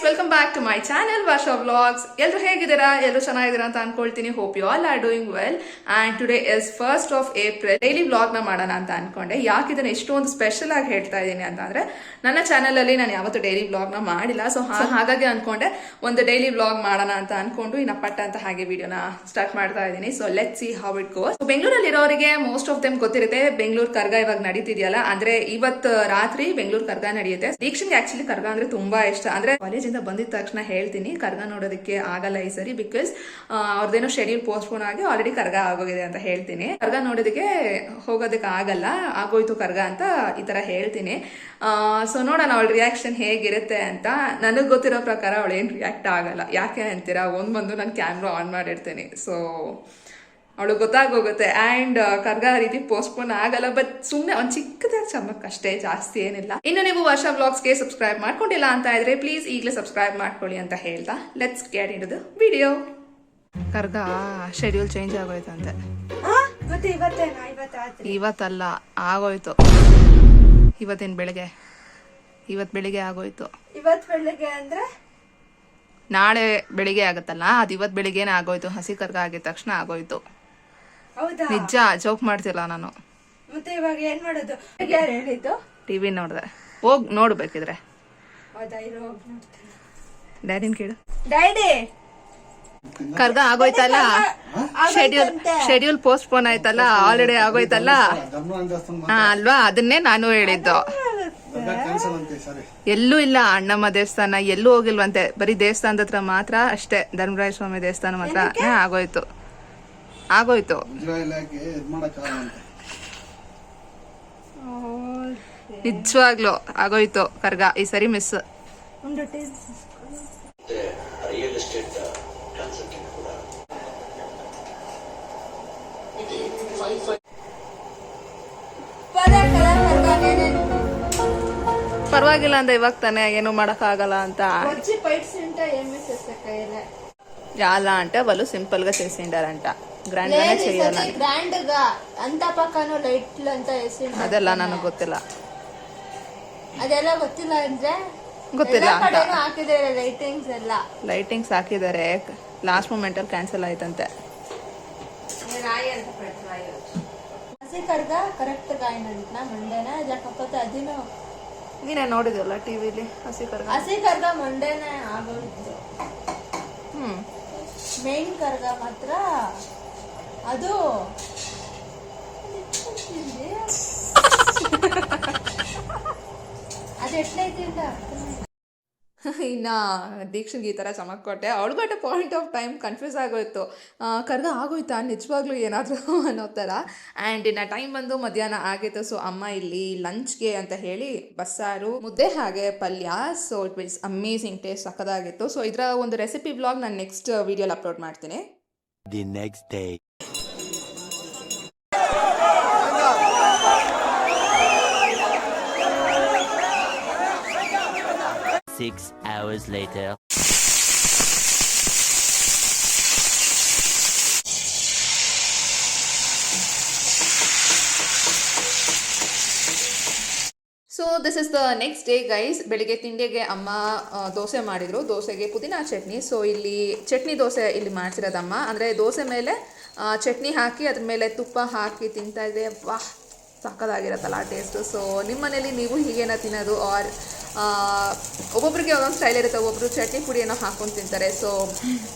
Welcome back to my channel Varsha vlogs. ಎಲ್ಲರೂ ಹೇಗಿದ್ದೀರಾ? ಎಲ್ಲರೂ ಚೆನ್ನಾಗಿದ್ದೀರಾ ಅಂತ ಅನ್ಕೊಳ್ತೀನಿ. Hope you all are doing well. And today is 1st of April. Daily ವ್ಲಾಗ್ನ ಮಾಡೋಣ ಅಂತ ಅನ್ಕೊಂಡೆ. ಯಾಕೆ ಇದನ್ನ ಇಷ್ಟೊಂದು ಸ್ಪೆಷಲ್ ಆಗಿ ಹೇಳ್ತಾ ಇದ್ದೀನಿ ಅಂತಂದ್ರೆ, ನನ್ನ ಚಾನಲಲ್ಲಿ ನಾನು ಯಾವತ್ತೂ ಡೈಲಿ ವ್ಲಾಗ್ನ ಮಾಡಿಲ್ಲ. ಸೊ ಹಾಗಾಗಿ ಅನ್ಕೊಂಡೆ ಒಂದು ಡೈಲಿ ವ್ಲಾಗ್ ಮಾಡೋಣ ಅಂತ ಅನ್ಕೊಂಡು ಇನ್ನ ಪಟ್ಟ ಅಂತ ಹಾಗೆ ವಿಡಿಯೋನ ಸ್ಟಾರ್ಟ್ ಮಾಡ್ತಾ ಇದ್ದೀನಿ. So let's see how it goes. ಬೆಂಗಳೂರಲ್ಲಿ ಇರೋರಿಗೆ ಮೋಸ್ಟ್ ಆಫ್ ದೆಮ್ ಗೊತ್ತಿರುತ್ತೆ, ಬೆಂಗಳೂರು ಕರ್ಗ ಇವಾಗ ನಡೀತಿದೆಯಲ್ಲ. ಅಂದ್ರೆ ಇವತ್ತು ರಾತ್ರಿ ಬೆಂಗಳೂರು ಕರ್ಗ ನಡೆಯುತ್ತೆ. ದೀಕ್ಷನ್ಗೆ ಆಕ್ಚುಲಿ ಕರ್ಗ ಅಂದ್ರೆ ತುಂಬಾ ಇಷ್ಟ. ಅಂದ್ರೆ ಕಾಲೇಜಿಂದ ಬಂದಿದ ತಕ್ಷಣ ಹೇಳ್ತೀನಿ, ಕರ್ಗ ನೋಡೋದಕ್ಕೆ ಆಗಲ್ಲ ಈ ಸರಿ, ಬಿಕಾಸ್ ಅವ್ರದ್ದೇನೋ ಶೆಡ್ಯೂಲ್ ಪೋಸ್ಟ್ಪೋನ್ ಆಗಿ ಆಲ್ರೆಡಿ ಕರ್ಗ ಆಗೋಗಿದೆ ಅಂತ ಹೇಳ್ತೀನಿ. ಕರ್ಗ ನೋಡೋದಕ್ಕೆ ಹೋಗೋದಕ್ಕೆ ಆಗಲ್ಲ, ಆಗೋಯ್ತು ಕರ್ಗ ಅಂತ ಈ ತರ ಹೇಳ್ತೀನಿ. ಸೊ ನೋಡೋಣ ಅವಳ ರಿಯಾಕ್ಷನ್ ಹೇಗಿರುತ್ತೆ ಅಂತ. ನನಗೆ ಗೊತ್ತಿರೋ ಪ್ರಕಾರ ಅವಳು ಏನು ರಿಯಾಕ್ಟ್ ಆಗಲ್ಲ. ಯಾಕೆ ಅಂತೀರಾ? ಬಂದು ನಾನು ಕ್ಯಾಮ್ರಾ ಆನ್ ಮಾಡಿರ್ತೀನಿ. ಸೊ ಅವಳು ಗೊತ್ತಾಗೋಗುತ್ತೆ. ಆ್ಯಂಡ್ ಕರ್ಗ ಆ ರೀತಿ ಪೋಸ್ಟ್ಪೋನ್ ಆಗಲ್ಲ, ಬಟ್ ಸುಮ್ಮನೆ ಒಂದು ಚಿಕ್ಕದಾಗಿ ಚಮಕ್ ಅಷ್ಟೇ, ಜಾಸ್ತಿ ಏನಿಲ್ಲ. ಇನ್ನು ನೀವು ವರ್ಷ ವ್ಲಾಗ್ಸ್ಗೆ ಸಬ್ಸ್ಕ್ರೈಬ್ ಮಾಡ್ಕೊಂಡಿಲ್ಲ ಅಂತ ಇದ್ರೆ ಪ್ಲೀಸ್ ಈಗಲೇ ಸಬ್ಸ್ಕ್ರೈಬ್ ಮಾಡ್ಕೊಳ್ಳಿ ಅಂತ ಹೇಳ್ತಾ let's get into the video. ಕರ್ಗ ಶೆಡ್ಯೂಲ್ ಚೇಂಜ್ ಆಗೋಯ್ತಂತೆ. ಇವತ್ತಲ್ಲ, ಆಗೋಯ್ತು. ಇವತ್ತು ಬೆಳಿಗ್ಗೆ ಆಗೋಯ್ತು. ಇವತ್ತು ಬೆಳಿಗ್ಗೆ ಅಂದ್ರೆ ನಾಳೆ ಬೆಳಿಗ್ಗೆ ಆಗುತ್ತಲ್ಲ, ಅದು ಇವತ್ತು ಬೆಳಿಗ್ಗೆನೆ ಆಗೋಯ್ತು. ಹಸಿ ಕರ್ಗ ಆಗಿದ ತಕ್ಷಣ ಆಗೋಯ್ತು. ಹೌದಾ? ನಿಜ, ಜೋಕ್ ಮಾಡ್ತಿಲ್ಲ ನಾನು. ಮತ್ತೆ ಇವಾಗ ಏನ್ ಮಾಡೋದು? ಯಾರು ಹೇಳಿದ್ದು? ಟಿವಿ ನೋಡ್ದೆ. ಹೋಗ್ ನೋಡ್ಬೇಕಿದ್ರೆ. ಹೌದಾ? ಇರೋ ಹೋಗಿ ನೋಡ್ತೇನೆ. ಡ್ಯಾಡಿನ ಕೇಳು. ಡ್ಯಾಡಿ, ಕರ್ಗ ಆಗೋಯ್ತಲ್ಲ, ಶೆಡ್ಯೂಲ್ ಪೋಸ್ಟ್ಪೋನ್ ಆಯ್ತಲ್ಲ, ಆಲ್ರೆಡಿ ಆಗೋಯ್ತಲ್ಲ ಅಲ್ವಾ? ಅದನ್ನೇ ನಾನು ಹೇಳಿದ್ದು. ಎಲ್ಲೂ ಇಲ್ಲ, ಅಣ್ಣಮ್ಮ ದೇವಸ್ಥಾನ ಎಲ್ಲೂ ಹೋಗಿಲ್ವಂತೆ. ಬರೀ ದೇವಸ್ಥಾನದ ಹತ್ರ ಮಾತ್ರ ಅಷ್ಟೇ, ಧರ್ಮರಾಯ ಸ್ವಾಮಿ ದೇವಸ್ಥಾನ ಮಾತ್ರ ಆಗೋಯ್ತು. ನಿಜವಾಗ್ಲು ಆಗೋಯ್ತು ಕರ್ಗ. ಈ ಸರಿ ಮಿಸ್. ಪರವಾಗಿಲ್ಲ ಅಂತ ಇವಾಗ ತಾನೆ, ಏನು ಮಾಡಕ್ ಆಗಲ್ಲ ಅಂತ. చాలా అంటే వాళ్ళు సింపుల్ గా చేసిండారంట, గ్రాండ్ గానే చేయాలని. ಗ್ರ್ಯಾಂಡ್ గా ಅಂತ ಪಕ್ಕನೂ ಲೈಟ್ಲು ಅಂತ ಎಸಿಂಡ. ಅದೆಲ್ಲ ನನಗೆ ಗೊತ್ತಿಲ್ಲ. ಅದೆಲ್ಲ ಗೊತ್ತಿಲ್ಲ ಅಂದ್ರೆ ಗೊತ್ತಿಲ್ಲ ಅಂತ ಹಾಕಿದ್ದಾರೆ ಲೈಟಿಂಗ್ಸ್ ಹಾಕಿದ್ದಾರೆ. ಲಾಸ್ಟ್ ಮೂಮೆಂಟ್ ಅಲ್ಲಿ ಕ್ಯಾನ್ಸಲ್ ಆಯ್ತಂತೆ. ಹಸಿ ಕರ್ಗ ಕರೆಕ್ಟ್ గా అయినంటున్నా మండేనా లేకపోతే అదిను ನೀನೇ ನೋಡಿದ್ಯಲ್ಲ ಟಿವಿಲಿ. ಹಸಿ ಕರ್ಗ ಮಂಡೇನೆ ಆಗೋಯ್ತು. ಮೇನ್ ಕರ್ಗ ಮಾತ್ರ ಅದು ಎಷ್ಟೈತಿ. ಇನ್ನ ದೀಕ್ಷನ್ಗೆ ಈ ತರ ಚಮಕ್ ಕೊಟ್ಟೆ. ಅವಳಿಗೂ at point of time confuse ಆಗೋಯ್ತು, ಕರ್ಗ ಆಗೋಯ್ತಾ ನಿಜವಾಗ್ಲೂ ಏನಾದರೂ ಅನ್ನೋ ಥರ. ಆ್ಯಂಡ್ ಇನ್ನು ಟೈಮ್ ಬಂದು ಮಧ್ಯಾಹ್ನ ಆಗಿತ್ತು. ಸೊ ಅಮ್ಮ ಇಲ್ಲಿ ಲಂಚ್ಗೆ ಅಂತ ಹೇಳಿ ಬಸ್ಸಾರು, ಮುದ್ದೆ ಹಾಗೆ ಪಲ್ಯ. So it means amazing taste, ಸಕ್ಕದಾಗಿತ್ತು. ಸೊ ಇದರ ಒಂದು ರೆಸಿಪಿ ಬ್ಲಾಗ್ ನಾನು ನೆಕ್ಸ್ಟ್ ವಿಡಿಯೋಲಿ ಅಪ್ಲೋಡ್ ಮಾಡ್ತೀನಿ. The next day. Six hours later. So this is the next day guys. ಬೆಳಿಗ್ಗೆ ತಿಂಡಿಗೆ ಅಮ್ಮ ದೋಸೆ ಮಾಡಿದರು. ದೋಸೆಗೆ ಪುದೀನ ಚಟ್ನಿ. ಸೊ ಇಲ್ಲಿ ಚಟ್ನಿ ದೋಸೆ ಇಲ್ಲಿ ಮಾಡ್ತಿರೋದಮ್ಮ. ಅಂದರೆ ದೋಸೆ ಮೇಲೆ ಚಟ್ನಿ ಹಾಕಿ ಅದ್ರ ಮೇಲೆ ತುಪ್ಪ ಹಾಕಿ ತಿಂತಾ ಇದ್ದೆ. ವಾಹ್, ಸಕ್ಕದಾಗಿರತ್ತಲ್ಲ ಆ ಟೇಸ್ಟು. ಸೊ ನಿಮ್ಮ ಮನೇಲಿ ನೀವು ಹೀಗೇನೋ ತಿನ್ನೋದು, ಆರ್ ಒಬ್ಬೊಬ್ರಿಗೆ ಒಂದೊಂದು ಸ್ಟೈಲ್ ಇರುತ್ತೆ. ಒಬ್ಬೊಬ್ರು ಚಟ್ನಿ ಪುಡಿ ಏನೋ ಹಾಕೊಂಡು ತಿಂತಾರೆ. ಸೊ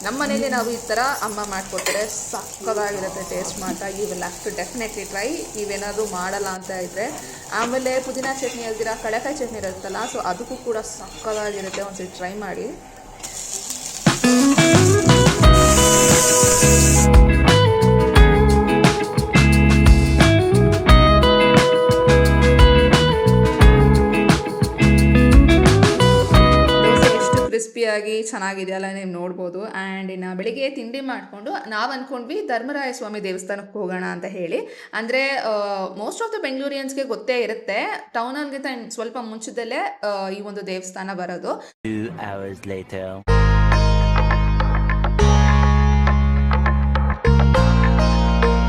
ನಮ್ಮ ಮನೇಲಿ ನಾವು ಈ ಥರ ಅಮ್ಮ ಮಾಡಿಕೊಡ್ತಾರೆ. ಸಕ್ಕದಾಗಿರುತ್ತೆ ಟೇಸ್ಟ್ ಮಾತ್ರ. You will have to definitely try, ನೀವೇನಾದರೂ ಮಾಡಲ್ಲ ಅಂತ ಇದ್ದರೆ. ಆಮೇಲೆ ಪುದೀನ ಚಟ್ನಿ ಅಲ್ದಿರ ಕಡಲೆಕಾಯಿ ಚಟ್ನಿ ಇರುತ್ತಲ್ಲ, ಸೊ ಅದಕ್ಕೂ ಕೂಡ ಸಕ್ಕದಾಗಿರುತ್ತೆ. ಒಂದ್ಸರಿ ಟ್ರೈ ಮಾಡಿ. ಕ್ರಿಸ್ಪಿಯಾಗಿ ಚೆನ್ನಾಗಿದೆಯಲ್ಲ, ನೀವು ನೋಡ್ಬೋದು. ಆ್ಯಂಡ್ ಇನ್ನು ಬೆಳಿಗ್ಗೆ ತಿಂಡಿ ಮಾಡಿಕೊಂಡು ನಾವು ಅಂದ್ಕೊಂಡ್ವಿ ಧರ್ಮರಾಯ ಸ್ವಾಮಿ ದೇವಸ್ಥಾನಕ್ಕೆ ಹೋಗೋಣ ಅಂತ ಹೇಳಿ. ಅಂದರೆ ಮೋಸ್ಟ್ ಆಫ್ ದ ಬೆಂಗಳೂರಿಯನ್ಸ್ಗೆ ಗೊತ್ತೇ ಇರುತ್ತೆ, ಟೌನಲ್ಗಿಂತ ಸ್ವಲ್ಪ ಮುಂಚೆದಲ್ಲೇ ಈ ಒಂದು ದೇವಸ್ಥಾನ ಬರೋದು. 2 hours later.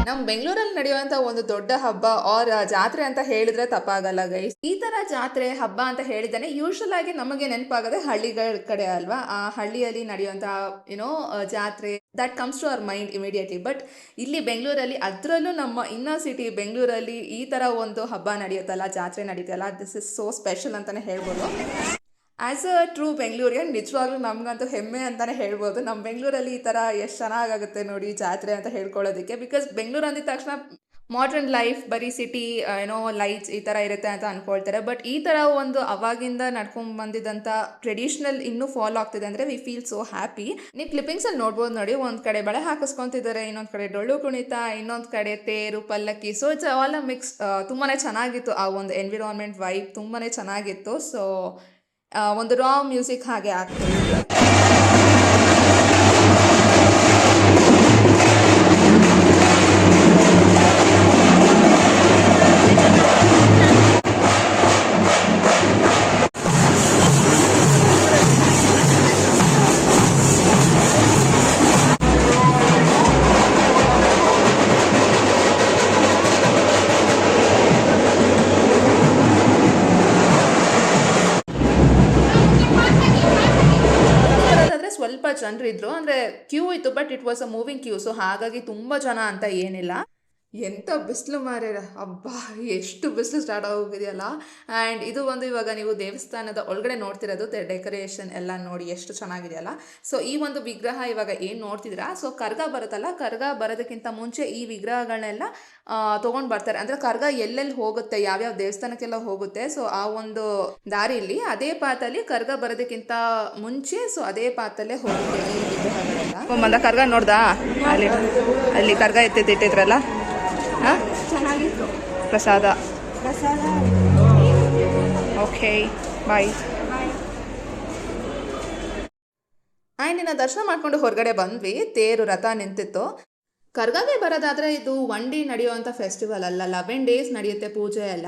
ನಮ್ಮ ಬೆಂಗಳೂರಲ್ಲಿ ನಡೆಯುವಂತ ಒಂದು ದೊಡ್ಡ ಹಬ್ಬ ಆರ್ ಜಾತ್ರೆ ಅಂತ ಹೇಳಿದ್ರೆ ತಪ್ಪಾಗಲ್ಲ ಗೈಸ್. ಈ ತರ ಜಾತ್ರೆ ಹಬ್ಬ ಅಂತ ಹೇಳಿದಾನೆ ಯೂಶಲ್ ಆಗಿ ನಮಗೆ ನೆನಪಾಗದೆ ಹಳ್ಳಿಗಳ ಕಡೆ ಅಲ್ವಾ. ಆ ಹಳ್ಳಿಯಲ್ಲಿ ನಡೆಯುವಂತ ಜಾತ್ರೆ that comes to our mind immediately. But ಇಲ್ಲಿ ಬೆಂಗಳೂರಲ್ಲಿ, ಅದರಲ್ಲೂ ನಮ್ಮ ಇನ್ನರ್ ಸಿಟಿ ಬೆಂಗಳೂರಲ್ಲಿ ಈ ತರ ಒಂದು ಹಬ್ಬ ನಡೆಯುತ್ತಲ್ಲ, ಜಾತ್ರೆ ನಡೆಯುತ್ತಲ್ಲ, ದಿಸ್ ಇಸ್ ಸೋ ಸ್ಪೆಷಲ್ ಅಂತಾನೆ ಹೇಳ್ಬೋದು. ಆ್ಯಸ್ ಅ ಟ್ರೂ ಬೆಂಗಳೂರಿಯನ್ ನಿಜವಾಗ್ಲೂ ನಮಗಂತೂ ಹೆಮ್ಮೆ ಅಂತಲೇ ಹೇಳ್ಬೋದು. ನಮ್ಮ ಬೆಂಗಳೂರಲ್ಲಿ ಈ ಥರ ಎಷ್ಟು ಚೆನ್ನಾಗಾಗುತ್ತೆ ನೋಡಿ ಜಾತ್ರೆ ಅಂತ ಹೇಳ್ಕೊಳ್ಳೋದಕ್ಕೆ. ಬಿಕಾಸ್ ಬೆಂಗಳೂರು ಅಂದಿದ ತಕ್ಷಣ ಮಾಡ್ರನ್ ಲೈಫ್, ಬರೀ ಸಿಟಿ, ಲೈಟ್ಸ್ ಈ ಥರ ಇರುತ್ತೆ ಅಂತ ಅಂದ್ಕೊಳ್ತಾರೆ. ಬಟ್ ಈ ಥರ ಒಂದು ಅವಾಗಿಂದ ನಡ್ಕೊಂಡು ಬಂದಿದ್ದಂಥ ಟ್ರೆಡಿಷ್ನಲ್ ಇನ್ನೂ ಫಾಲೋ ಆಗ್ತಿದೆ ಅಂದರೆ ವಿ ಫೀಲ್ ಸೋ ಹ್ಯಾಪಿ. ನೀವು ಕ್ಲಿಪ್ಪಿಂಗ್ಸಲ್ಲಿ ನೋಡ್ಬೋದು ನೋಡಿ, ಒಂದು ಕಡೆ ಬಳೆ ಹಾಕಿಸ್ಕೊತಿದ್ದಾರೆ, ಇನ್ನೊಂದು ಕಡೆ ಡೊಳ್ಳು ಕುಣಿತ, ಇನ್ನೊಂದು ಕಡೆ ತೇರು ಪಲ್ಲಕ್ಕಿ. So it's all a mix. ತುಂಬಾ ಚೆನ್ನಾಗಿತ್ತು ಆ ಒಂದು ಎನ್ವಿರಾನ್ಮೆಂಟ್ ವೈಬ್, ತುಂಬಾ ಚೆನ್ನಾಗಿತ್ತು. ಸೊ ಒಂದು ರಾ ಮ್ಯೂಸಿಕ್ ಹಾಗೆ ಆಗ್ತದೆ. ಸ್ವಲ್ಪ ಜನರಿದ್ರು, ಅಂದರೆ ಕ್ಯೂ ಇತ್ತು, but it was a moving queue. So ಹಾಗಾಗಿ ತುಂಬ ಜನ ಅಂತ ಏನಿಲ್ಲ. ಎಂಥ ಬಿಸಿಲು ಮಾರ್ಯಾರ, ಹಬ್ಬ ಎಷ್ಟು ಬಿಸಿಲು ಸ್ಟಾರ್ಟ್ ಆಗೋಗಿದೆಯಲ್ಲ. ಆ್ಯಂಡ್ ಇದು ಒಂದು ಇವಾಗ ನೀವು ದೇವಸ್ಥಾನದ ಒಳಗಡೆ ನೋಡ್ತಿರೋದು ಡೆಕೋರೇಷನ್ ಎಲ್ಲ ನೋಡಿ ಎಷ್ಟು ಚೆನ್ನಾಗಿದೆಯಲ್ಲ. ಸೊ ಈ ಒಂದು ವಿಗ್ರಹ ಇವಾಗ ಏನು ನೋಡ್ತಿದ್ದೀರಾ, ಸೊ ಕರ್ಗ ಬರುತ್ತಲ್ಲ, ಕರ್ಗ ಬರೋದಕ್ಕಿಂತ ಮುಂಚೆ ಈ ವಿಗ್ರಹಗಳನ್ನೆಲ್ಲ ತೊಗೊಂಡು ಬರ್ತಾರೆ. ಅಂದರೆ ಕರ್ಗ ಎಲ್ಲೆಲ್ಲಿ ಹೋಗುತ್ತೆ, ಯಾವ್ಯಾವ ದೇವಸ್ಥಾನಕ್ಕೆಲ್ಲ ಹೋಗುತ್ತೆ, ಸೊ ಆ ಒಂದು ದಾರಿಯಲ್ಲಿ ಅದೇ ಪಾತಲ್ಲಿ ಕರ್ಗ ಬರೋದಕ್ಕಿಂತ ಮುಂಚೆ ಸೊ ಅದೇ ಪಾತಲ್ಲೇ ಹೋಗುತ್ತೆ ಈ ವಿಗ್ರಹಗಳೆಲ್ಲ. ಬಂದ ಕರ್ಗ ನೋಡ್ದಾ, ಅಲ್ಲಿ ಕರ್ಗ ಎತ್ತಿಟ್ಟಿದ್ರಲ್ಲ, ಚೆನ್ನಾಗಿತ್ತು ಪ್ರಸಾದ. Okay bye. ಆಯ್ನಿನ ದರ್ಶನ ಮಾಡ್ಕೊಂಡು ಹೊರಗಡೆ ಬಂದ್ವಿ. ತೇರು ರಥ ನಿಂತಿತ್ತು. ಕರ್ಗಾಗೆ ಬರೋದಾದ್ರೆ ಇದು 1 ಡೇ ನಡೆಯುವಂಥ ಫೆಸ್ಟಿವಲ್ ಅಲ್ಲ, 11 ಡೇಸ್ ನಡೆಯುತ್ತೆ ಪೂಜೆ ಎಲ್ಲ.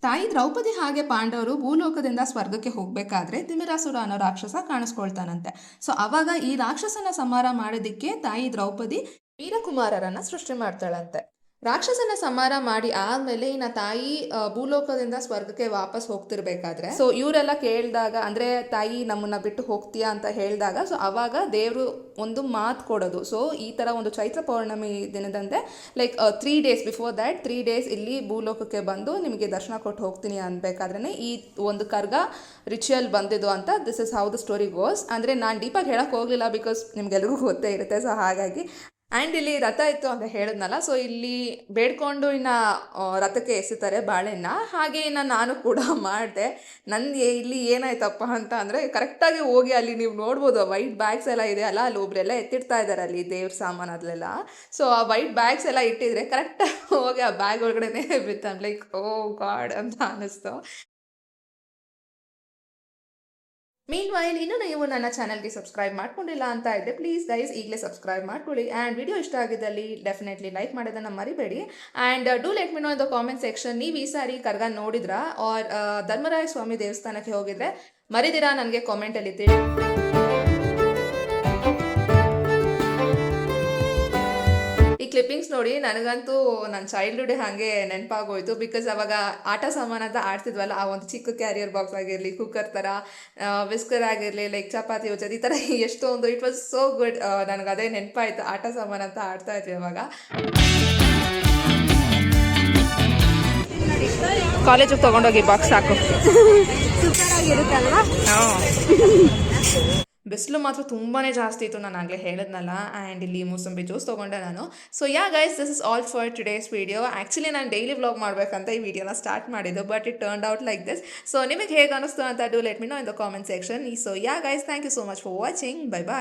ತಾಯಿ ದ್ರೌಪದಿ ಹಾಗೆ ಪಾಂಡವರು ಭೂಲೋಕದಿಂದ ಸ್ವರ್ಗಕ್ಕೆ ಹೋಗಬೇಕಾದ್ರೆ ತಿಮಿರಾಸುರ ಅನ್ನೋ ರಾಕ್ಷಸ ಕಾಣಿಸ್ಕೊಳ್ತಾನಂತೆ. ಸೊ ಅವಾಗ ಈ ರಾಕ್ಷಸನ ಸಂಹಾರ ಮಾಡೋದಕ್ಕೆ ತಾಯಿ ದ್ರೌಪದಿ ವೀರಕುಮಾರರನ್ನ ಸೃಷ್ಟಿ ಮಾಡ್ತಾಳಂತೆ. ರಾಕ್ಷಸನ ಸಂಹಾರ ಮಾಡಿ ಆದ್ಮೇಲೆ ಇನ್ನ ತಾಯಿ ಭೂಲೋಕದಿಂದ ಸ್ವರ್ಗಕ್ಕೆ ವಾಪಸ್ ಹೋಗ್ತಿರ್ಬೇಕಾದ್ರೆ ಸೊ ಇವರೆಲ್ಲ ಕೇಳಿದಾಗ, ಅಂದ್ರೆ ತಾಯಿ ನಮ್ಮನ್ನ ಬಿಟ್ಟು ಹೋಗ್ತೀಯಾ ಅಂತ ಹೇಳಿದಾಗ, ಸೊ ಅವಾಗ ದೇವರು ಒಂದು ಮಾತು ಕೊಡೋದು. ಸೊ ಈ ತರ ಒಂದು ಚೈತ್ರ ಪೌರ್ಣಮಿ ದಿನದಂತೆ like 3 days before that 3 days ಇಲ್ಲಿ ಭೂಲೋಕಕ್ಕೆ ಬಂದು ನಿಮಗೆ ದರ್ಶನ ಕೊಟ್ಟು ಹೋಗ್ತೀನಿ ಅನ್ಬೇಕಾದ್ರೆ ಈ ಒಂದು ಕರ್ಗ ರಿಚುವಲ್ ಬಂದಿದ್ದು ಅಂತ. This is how the story goes. ಅಂದ್ರೆ ನಾನು ಡೀಪಾಗಿ ಹೇಳಕ್ ಹೋಗ್ಲಿಲ್ಲ, ಬಿಕಾಸ್ ನಿಮ್ಗೆಲ್ರಿಗೂ ಗೊತ್ತೇ ಇರುತ್ತೆ. ಸೊ ಹಾಗಾಗಿ ಆ್ಯಂಡ್ ಇಲ್ಲಿ ರಥ ಇತ್ತು ಅಂತ ಹೇಳಿದ್ನಲ್ಲ, ಸೊ ಇಲ್ಲಿ ಬೇಡ್ಕೊಂಡು ಇನ್ನು ರಥಕ್ಕೆ ಎಸಿತಾರೆ ಬಾಳೆನ. ಹಾಗೆ ಇನ್ನು ನಾನು ಕೂಡ ಮಾಡಿದೆ. ನನಗೆ ಇಲ್ಲಿ ಏನಾಯ್ತಪ್ಪ ಅಂತ ಅಂದರೆ, ಕರೆಕ್ಟಾಗಿ ಹೋಗಿ ಅಲ್ಲಿ ನೀವು ನೋಡ್ಬೋದು ವೈಟ್ ಬ್ಯಾಗ್ಸ್ ಎಲ್ಲ ಇದೆ ಅಲ್ಲ, ಅಲ್ಲಿ ಒಬ್ಬರೆಲ್ಲ ಎತ್ತಿಡ್ತಾ ಇದ್ದಾರೆ ಅಲ್ಲಿ ದೇವ್ರ ಸಾಮಾನು ಅದೆಲ್ಲ. ಸೊ ಆ ವೈಟ್ ಬ್ಯಾಗ್ಸ್ ಎಲ್ಲ ಇಟ್ಟಿದ್ರೆ ಕರೆಕ್ಟಾಗಿ ಹೋಗಿ ಆ ಬ್ಯಾಗ್ ಒಳಗಡೆನೆ ಬಿತ್ತು. ಲೈಕ್ ಓ ಗಾಡ್ ಅಂತ ಅನ್ನಿಸ್ತು. ಮೀನ್ ವೈಲ್ ಇನ್ನೂ ನೀವು ನನ್ನ ಚಾನಲ್ಗೆ ಸಬ್ಸ್ಕ್ರೈಬ್ ಮಾಡ್ಕೊಂಡಿಲ್ಲ ಅಂತ ಇದ್ದರೆ ಪ್ಲೀಸ್ ಗೈಸ್ ಈಗಲೇ ಸಬ್ಸ್ಕ್ರೈಬ್ ಮಾಡ್ಕೊಳ್ಳಿ. ಆ್ಯಂಡ್ ವಿಡಿಯೋ ಇಷ್ಟ ಆಗಿದ್ದಲ್ಲಿ ಡೆಫಿನೆಟ್ಲಿ ಲೈಕ್ ಮಾಡೋದನ್ನು ಮರಿಬೇಡಿ. And do let me know in the comment section, ನೀವು ಈ ಸಾರಿ ಕರ್ಗ ನೋಡಿದ್ರಾ ಆರ್ ಧರ್ಮರಾಯ ಸ್ವಾಮಿ ದೇವಸ್ಥಾನಕ್ಕೆ ಹೋಗಿದ್ರೆ ಮರಿದಿರಾ ನನಗೆ ಕಾಮೆಂಟಲ್ಲಿ ತಿಳಿ. ಕ್ಲಿಪ್ಪಿಂಗ್ಸ್ ನೋಡಿ ನನಗಂತೂ ನನ್ನ ಚೈಲ್ಡ್ಹುಡ್ ಹಾಗೆ ನೆನಪಾಗೋಯ್ತು. ಬಿಕಾಸ್ ಅವಾಗ ಆಟ ಸಾಮಾನು ಅಂತ ಆಡ್ತಿದ್ವಲ್ಲ, ಆ ಒಂದು ಚಿಕ್ಕ ಕ್ಯಾರಿಯರ್ ಬಾಕ್ಸ್ ಆಗಿರಲಿ, ಕುಕ್ಕರ್ ಥರ, ವಿಸ್ಕರ್ ಆಗಿರಲಿ, ಲೈಕ್ ಚಪಾತಿ ಉಚ್ಚೋದು, ಈ ಥರ ಎಷ್ಟೊಂದು ಇಟ್ ವಾಸ್ ಸೋ ಗುಡ್. ನನಗೆ ಅದೇ ನೆನಪಾಯಿತು, ಆಟ ಸಾಮಾನು ಅಂತ ಆಡ್ತಾ ಇದ್ವಿ ಅವಾಗ. ಕಾಲೇಜಿಗೆ ತೊಗೊಂಡೋಗಿ ಬಾಕ್ಸ್ ಹಾಕು, ಸೂಪರ್ ಆಗಿರುತ್ತಲ್ವಾ. ಬಿಸಿಲು ಮಾತ್ರ ತುಂಬಾ ಜಾಸ್ತಿ ಇತ್ತು, ನಾನು ಆಗಲೇ ಹೇಳಿದ್ನಲ್ಲ. ಆ್ಯಂಡ್ ಇಲ್ಲಿ ಮೂಸಂಬಿ ಜ್ಯೂಸ್ ತೊಗೊಂಡೆ ನಾನು. So ya guys, this is all for today's video. Actually ನಾನು ಡೈಲಿ ವ್ಲಾಗ್ ಮಾಡಬೇಕಂತ ಈ ವಿಡಿಯೋನ ಸ್ಟಾರ್ಟ್ ಮಾಡಿದ್ದು, but it turned out like this. So ನಿಮಗೆ ಹೇಗೆ ಅನ್ನಿಸ್ತು ಅಂತ do let me know in the comment section. So ya guys, thank you so much for watching. Bye bye.